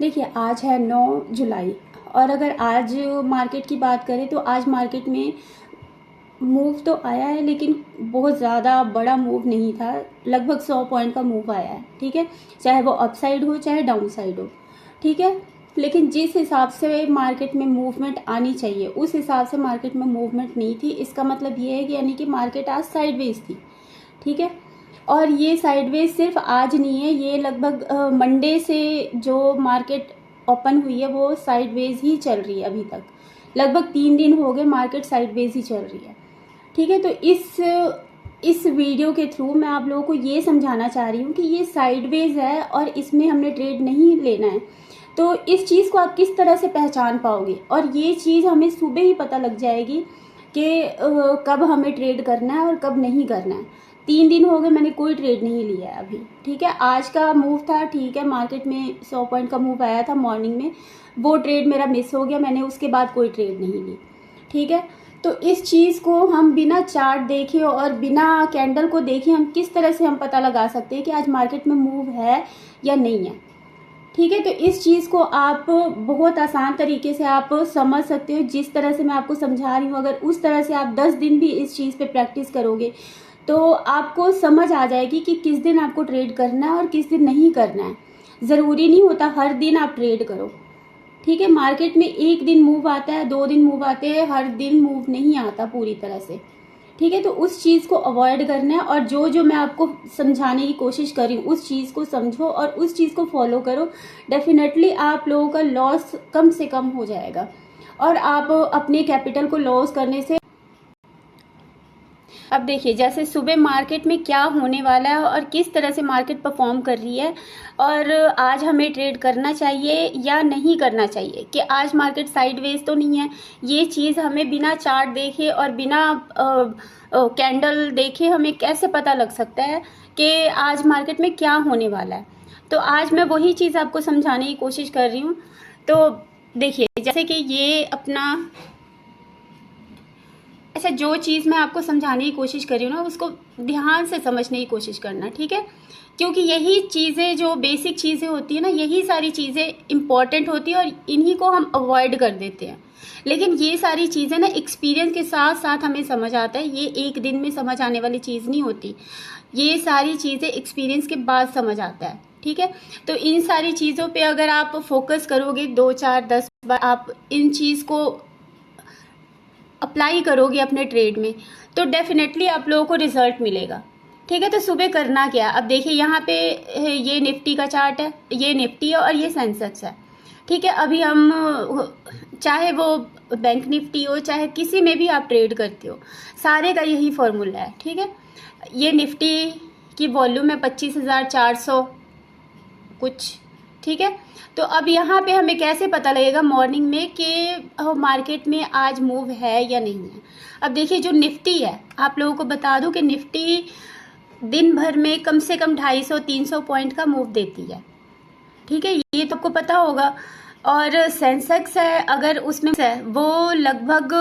देखिए आज है 9 जुलाई और अगर आज मार्केट की बात करें तो आज मार्केट में मूव तो आया है, लेकिन बहुत ज़्यादा बड़ा मूव नहीं था। लगभग 100 पॉइंट का मूव आया है, ठीक है, चाहे वो अप साइड हो चाहे डाउन साइड हो, ठीक है। लेकिन जिस हिसाब से मार्केट में मूवमेंट आनी चाहिए उस हिसाब से मार्केट में मूवमेंट नहीं थी। इसका मतलब ये है कि यानी कि मार्केट आज साइडवेज थी, ठीक है। और ये साइडवेज सिर्फ आज नहीं है, ये लगभग मंडे से जो मार्केट ओपन हुई है वो साइडवेज ही चल रही है। अभी तक लगभग 3 दिन हो गए मार्केट साइडवेज ही चल रही है, ठीक है। तो इस वीडियो के थ्रू मैं आप लोगों को ये समझाना चाह रही हूँ कि ये साइडवेज है और इसमें हमने ट्रेड नहीं लेना है। तो इस चीज़ को आप किस तरह से पहचान पाओगे, और ये चीज़ हमें सुबह ही पता लग जाएगी कि कब हमें ट्रेड करना है और कब नहीं करना है। 3 दिन हो गए मैंने कोई ट्रेड नहीं लिया है अभी, ठीक है। आज का मूव था, ठीक है, मार्केट में 100 पॉइंट का मूव आया था मॉर्निंग में, वो ट्रेड मेरा मिस हो गया, मैंने उसके बाद कोई ट्रेड नहीं ली, ठीक है। तो इस चीज़ को हम बिना चार्ट देखे और बिना कैंडल को देखे हम किस तरह से हम पता लगा सकते हैं कि आज मार्केट में मूव है या नहीं है, ठीक है। तो इस चीज़ को आप बहुत आसान तरीके से आप समझ सकते हो। जिस तरह से मैं आपको समझा रही हूँ, अगर उस तरह से आप 10 दिन भी इस चीज़ पे प्रैक्टिस करोगे तो आपको समझ आ जाएगी कि किस दिन आपको ट्रेड करना है और किस दिन नहीं करना है। ज़रूरी नहीं होता हर दिन आप ट्रेड करो, ठीक है। मार्केट में एक दिन मूव आता है, 2 दिन मूव आते हैं, हर दिन मूव नहीं आता पूरी तरह से, ठीक है। तो उस चीज़ को अवॉइड करना है और जो मैं आपको समझाने की कोशिश कर रही हूँ उस चीज़ को समझो और उस चीज़ को फॉलो करो। डेफिनेटली आप लोगों का लॉस कम से कम हो जाएगा और आप अपने कैपिटल को लॉस करने से। अब देखिए जैसे सुबह मार्केट में क्या होने वाला है और किस तरह से मार्केट परफॉर्म कर रही है, और आज हमें ट्रेड करना चाहिए या नहीं करना चाहिए, कि आज मार्केट साइडवेज तो नहीं है। ये चीज़ हमें बिना चार्ट देखे और बिना कैंडल देखे हमें कैसे पता लग सकता है कि आज मार्केट में क्या होने वाला है। तो आज मैं वही चीज़ आपको समझाने की कोशिश कर रही हूँ। तो देखिए जैसे कि ये अपना अच्छा, जो चीज़ मैं आपको समझाने की कोशिश कर रही हूँ ना उसको ध्यान से समझने की कोशिश करना, ठीक है। क्योंकि यही चीज़ें जो बेसिक चीज़ें होती है ना, यही सारी चीज़ें इम्पॉर्टेंट होती है और इन्हीं को हम अवॉइड कर देते हैं। लेकिन ये सारी चीज़ें ना एक्सपीरियंस के साथ साथ हमें समझ आता है, ये एक दिन में समझ आने वाली चीज़ नहीं होती। ये सारी चीज़ें एक्सपीरियंस के बाद समझ आता है, ठीक है। तो इन सारी चीज़ों पे अगर आप फोकस करोगे 2 4 10 बार आप इन चीज़ को अप्लाई करोगे अपने ट्रेड में तो डेफिनेटली आप लोगों को रिजल्ट मिलेगा, ठीक है। तो सुबह करना क्या है, अब देखिए यहाँ पे ये निफ्टी का चार्ट है, ये निफ्टी है और ये सेंसेक्स है, ठीक है। अभी हम चाहे वो बैंक निफ्टी हो चाहे किसी में भी आप ट्रेड करते हो, सारे का यही फॉर्मूला है, ठीक है। ये निफ्टी की वॉल्यूम है 25,400 कुछ, ठीक है। तो अब यहाँ पे हमें कैसे पता लगेगा मॉर्निंग में कि मार्केट में आज मूव है या नहीं है। अब देखिए जो निफ्टी है, आप लोगों को बता दूं कि निफ्टी दिन भर में कम से कम 250-300 पॉइंट का मूव देती है, ठीक है, ये तो आपको पता होगा। और सेंसेक्स है, अगर उसमें है वो लगभग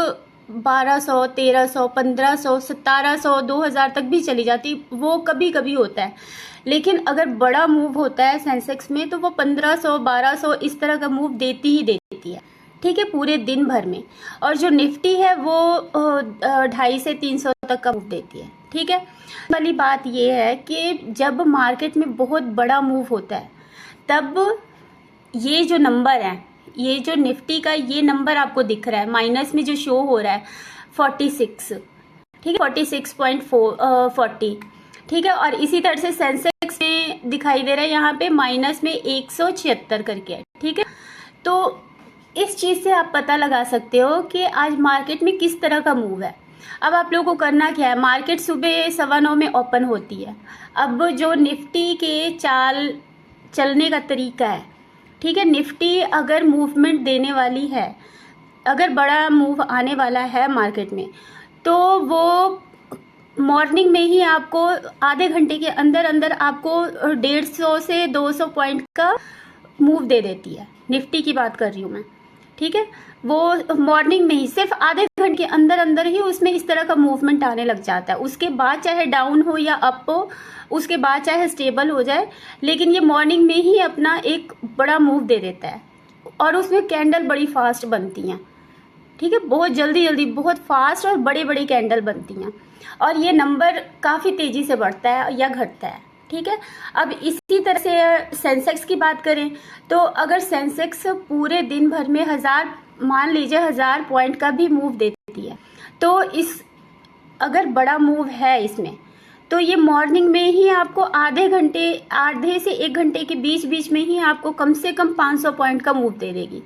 1200, 1300, 1500, 1700, 2000 तक भी चली जाती, वो कभी कभी होता है। लेकिन अगर बड़ा मूव होता है सेंसेक्स में तो वो 1500, 1200 इस तरह का मूव देती ही देती है, ठीक है, पूरे दिन भर में। और जो निफ्टी है वो 250 से 300 तक का मूव देती है, ठीक है। वाली बात ये है कि जब मार्केट में बहुत बड़ा मूव होता है तब ये जो नंबर है, ये जो निफ्टी का ये नंबर आपको दिख रहा है माइनस में जो शो हो रहा है 46, ठीक है, 46.40, ठीक है। और इसी तरह से सेंसेक्स में दिखाई दे रहा है यहाँ पे माइनस में 176 करके, ठीक है। तो इस चीज़ से आप पता लगा सकते हो कि आज मार्केट में किस तरह का मूव है। अब आप लोगों को करना क्या है, मार्केट सुबह 9:15 में ओपन होती है। अब जो निफ्टी के चाल चलने का तरीका है, ठीक है, निफ्टी अगर मूवमेंट देने वाली है, अगर बड़ा मूव आने वाला है मार्केट में तो वो मॉर्निंग में ही आपको आधे घंटे के अंदर अंदर आपको 150 से 200 पॉइंट का मूव दे देती है। निफ्टी की बात कर रही हूँ मैं, ठीक है, वो मॉर्निंग में ही सिर्फ आधे घंटे घंटे के अंदर अंदर ही उसमें इस तरह का मूवमेंट आने लग जाता है। उसके बाद चाहे डाउन हो या अप हो, उसके बाद चाहे स्टेबल हो जाए, लेकिन ये मॉर्निंग में ही अपना एक बड़ा मूव दे देता है और उसमें कैंडल बड़ी फास्ट बनती हैं। ठीक है, बहुत जल्दी जल्दी बहुत फास्ट और बड़ी बड़ी कैंडल बनती हैं और ये नंबर काफ़ी तेज़ी से बढ़ता है या घटता है। ठीक है, अब इसी तरह से सेंसेक्स की बात करें तो अगर सेंसेक्स पूरे दिन भर में मान लीजिए 1000 पॉइंट का भी मूव देती है, तो इस अगर बड़ा मूव है इसमें, तो ये मॉर्निंग में ही आपको आधे से 1 घंटे के बीच बीच में ही आपको कम से कम 500 पॉइंट का मूव दे देगी।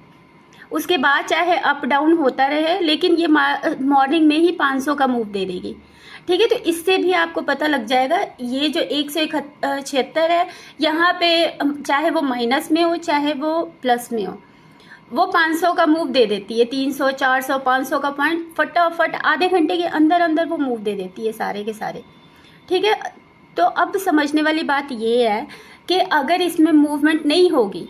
उसके बाद चाहे अप डाउन होता रहे, लेकिन ये मॉर्निंग में ही 500 का मूव दे देगी। ठीक है, तो इससे भी आपको पता लग जाएगा ये जो 176 है, यहाँ पे चाहे वो माइनस में हो चाहे वो प्लस में हो, वो 500 का मूव दे देती है। 300, 400, 500 का पॉइंट फटाफट आधे घंटे के अंदर अंदर वो मूव दे देती है सारे के सारे। ठीक है, तो अब समझने वाली बात ये है कि अगर इसमें मूवमेंट नहीं होगी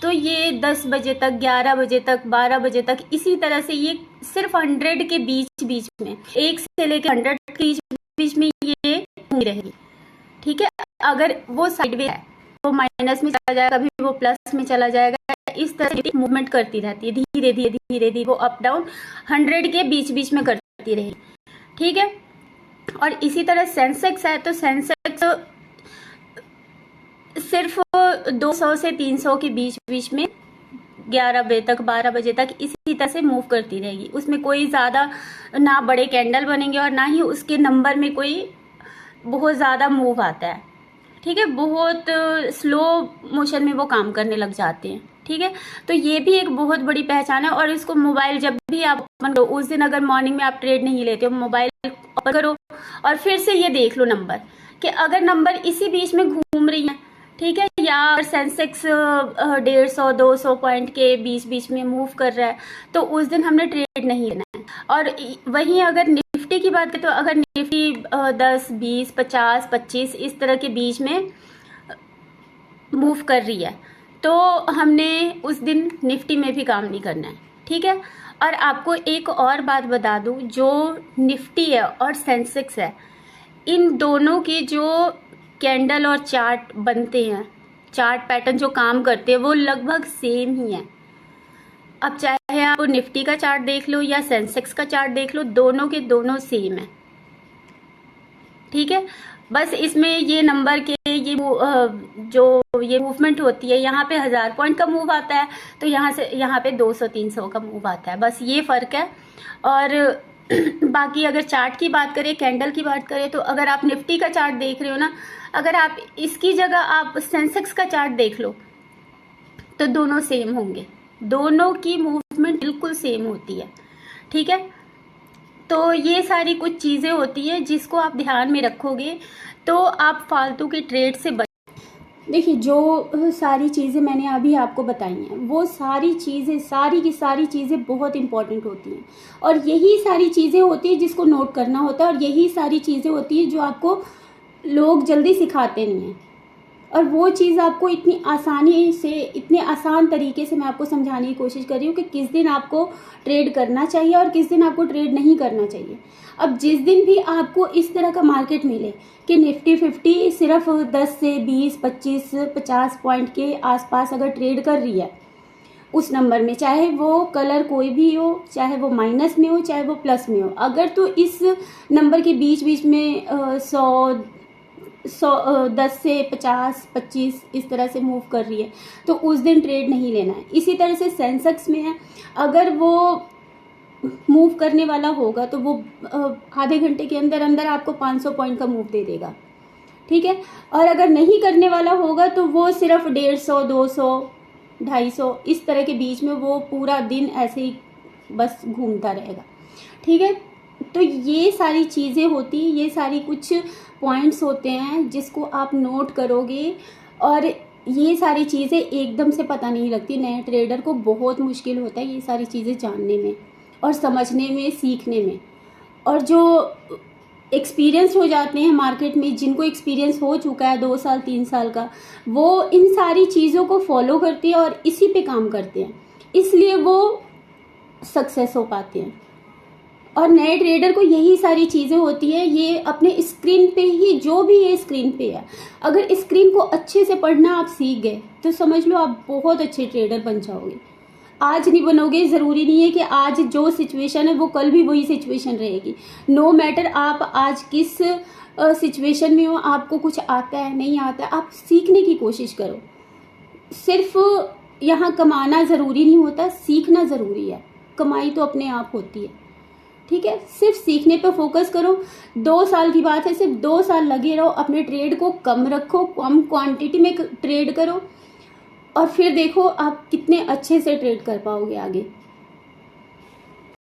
तो ये 10 बजे तक, 11 बजे तक, 12 बजे तक इसी तरह से ये सिर्फ 100 के बीच बीच में, 1 से लेकर 100 के बीच बीच में ये घूमी रहेगी। ठीक है, अगर वो साइडवे है वो माइनस में चला जाएगा, कभी वो प्लस में चला जाएगा, इस तरह से मूवमेंट करती रहती है, धीरे धीरे धीरे धीरे वो अप डाउन 100 के बीच बीच में करती रहेगी। ठीक है, और इसी तरह सेंसेक्स है तो सेंसेक्स सिर्फ 200 से 300 के बीच बीच में 11 बजे तक, 12 बजे तक इसी तरह से मूव करती रहेगी। उसमें कोई ज़्यादा ना बड़े कैंडल बनेंगे और ना ही उसके नंबर में कोई बहुत ज़्यादा मूव आता है। ठीक है, बहुत स्लो मोशन में वो काम करने लग जाते हैं। ठीक है, तो ये भी एक बहुत बड़ी पहचान है। और इसको मोबाइल जब भी आप ओपन करो, उस दिन अगर मॉर्निंग में आप ट्रेड नहीं लेते हो, मोबाइल ओपन करो और फिर से ये देख लो नंबर कि अगर नंबर इसी बीच में घूम रही है, ठीक है, या सेंसेक्स 150, 200 पॉइंट के बीच बीच में मूव कर रहा है, तो उस दिन हमने ट्रेड नहीं लेना है। और वहीं अगर निफ्टी की बात करें तो अगर निफ्टी 10, 20, 50, 25 इस तरह के बीच में मूव कर रही है, तो हमने उस दिन निफ्टी में भी काम नहीं करना है। ठीक है, और आपको एक और बात बता दूं, जो निफ्टी है और सेंसेक्स है, इन दोनों की जो कैंडल और चार्ट बनते हैं, चार्ट पैटर्न जो काम करते हैं, वो लगभग सेम ही है। अब चाहे आप निफ्टी का चार्ट देख लो या सेंसेक्स का चार्ट देख लो, दोनों के दोनों सेम है। ठीक है, बस इसमें ये नंबर के ये जो ये मूवमेंट होती है, यहाँ पे 1000 पॉइंट का मूव आता है, तो यहाँ पे 200-300 का मूव आता है, बस ये फ़र्क है। और बाकी अगर चार्ट की बात करें, कैंडल की बात करें, तो अगर आप निफ्टी का चार्ट देख रहे हो ना, अगर आप इसकी जगह आप सेंसेक्स का चार्ट देख लो तो दोनों सेम होंगे, दोनों की मूवमेंट बिल्कुल सेम होती है। ठीक है, तो ये सारी कुछ चीज़ें होती है जिसको आप ध्यान में रखोगे तो आप फालतू के ट्रेड से बच। देखिए, जो सारी चीज़ें मैंने अभी आपको बताई हैं, वो सारी चीज़ें, सारी की सारी चीज़ें बहुत इंपॉर्टेंट होती हैं और यही सारी चीज़ें होती हैं जिसको नोट करना होता है और यही सारी चीज़ें होती हैं जो आपको लोग जल्दी सिखाते नहीं हैं। और वो चीज़ आपको इतनी आसानी से, इतने आसान तरीके से मैं आपको समझाने की कोशिश कर रही हूँ कि किस दिन आपको ट्रेड करना चाहिए और किस दिन आपको ट्रेड नहीं करना चाहिए। अब जिस दिन भी आपको इस तरह का मार्केट मिले कि निफ्टी 50 सिर्फ 10 से 20, 25, 50 पॉइंट के आसपास अगर ट्रेड कर रही है उस नंबर में, चाहे वो कलर कोई भी हो, चाहे वो माइनस में हो, चाहे वो प्लस में हो, अगर तो इस नंबर के बीच बीच में 10 से 50, 25 इस तरह से मूव कर रही है, तो उस दिन ट्रेड नहीं लेना है। इसी तरह से सेंसेक्स में है, अगर वो मूव करने वाला होगा तो वो आधे घंटे के अंदर अंदर आपको 500 पॉइंट का मूव दे देगा। ठीक है, और अगर नहीं करने वाला होगा तो वो सिर्फ 150, 200, 250 इस तरह के बीच में वो पूरा दिन ऐसे ही बस घूमता रहेगा। ठीक है, तो ये सारी चीज़ें होती, ये सारी कुछ पॉइंट्स होते हैं जिसको आप नोट करोगे और ये सारी चीज़ें एकदम से पता नहीं लगती। नए ट्रेडर को बहुत मुश्किल होता है ये सारी चीज़ें जानने में और समझने में, सीखने में। और जो एक्सपीरियंस हो जाते हैं मार्केट में, जिनको एक्सपीरियंस हो चुका है 2 साल 3 साल का, वो इन सारी चीज़ों को फॉलो करते हैं और इसी पे काम करते हैं, इसलिए वो सक्सेस हो पाते हैं। और नए ट्रेडर को यही सारी चीज़ें होती है, ये अपने स्क्रीन पे ही, जो भी ये स्क्रीन पे है, अगर स्क्रीन को अच्छे से पढ़ना आप सीख गए तो समझ लो आप बहुत अच्छे ट्रेडर बन जाओगे। आज नहीं बनोगे, ज़रूरी नहीं है कि आज जो सिचुएशन है वो कल भी वही सिचुएशन रहेगी। नो मैटर आप आज किस सिचुएशन में हो, आपको कुछ आता है नहीं आता है, आप सीखने की कोशिश करो। सिर्फ यहाँ कमाना ज़रूरी नहीं होता, सीखना ज़रूरी है। कमाई तो अपने आप होती है, ठीक है। सिर्फ सीखने पे फोकस करो। 2 साल की बात है, सिर्फ 2 साल लगे रहो, अपने ट्रेड को कम रखो, कम क्वांटिटी में ट्रेड करो और फिर देखो आप कितने अच्छे से ट्रेड कर पाओगे आगे।